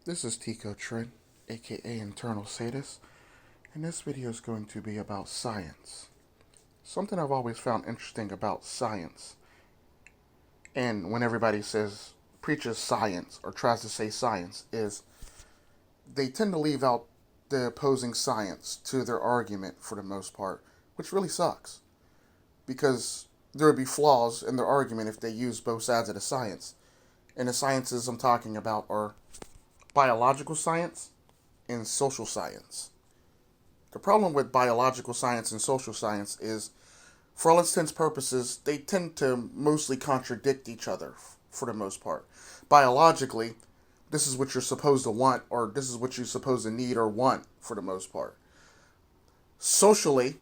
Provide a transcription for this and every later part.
This is Tico Trent, aka Internal Sadist, and this video is going to be about science. Something I've always found interesting about science, and when everybody preaches science, or tries to say science, is they tend to leave out the opposing science to their argument for the most part, which really sucks. Because there would be flaws in their argument if they use both sides of the science. And the sciences I'm talking about are biological science and social science. The problem with biological science and social science is, for all intents and purposes, they tend to mostly contradict each other for the most part. Biologically, this is what you're supposed to want, or this is what you're supposed to need or want for the most part. Socially,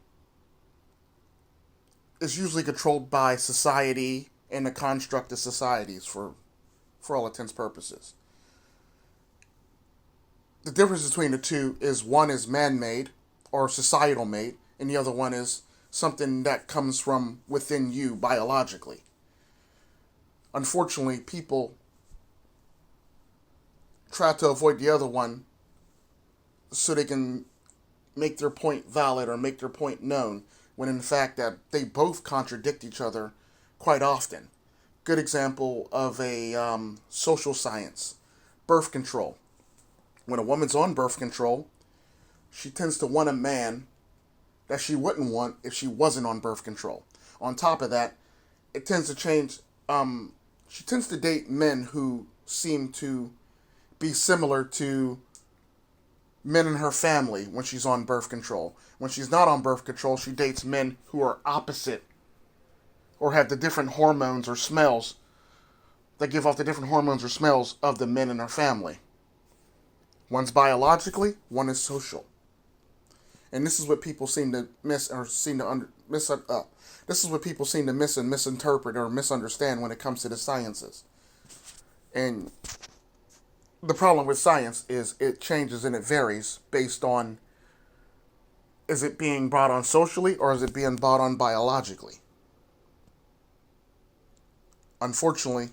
it's usually controlled by society and the construct of societies for all intents and purposes. The difference between the two is one is man-made or societal made, and the other one is something that comes from within you biologically. Unfortunately, people try to avoid the other one so they can make their point valid or make their point known, when in fact that they both contradict each other quite often. Good example of a social science: birth control. When a woman's on birth control, she tends to want a man that she wouldn't want if she wasn't on birth control. On top of that, it tends to change. She tends to date men who seem to be similar to men in her family when she's on birth control. When she's not on birth control, she dates men who are opposite or have the different hormones or smells that give off the different hormones or smells of the men in her family. One's biologically, one is social. And this is what people seem to this is what people seem to misinterpret or misunderstand when it comes to the sciences. And the problem with science is it changes and it varies based on, is it being brought on socially or is it being brought on biologically? Unfortunately,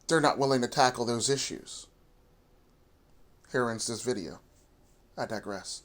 they're not willing to tackle those issues. Here ends this video. I digress.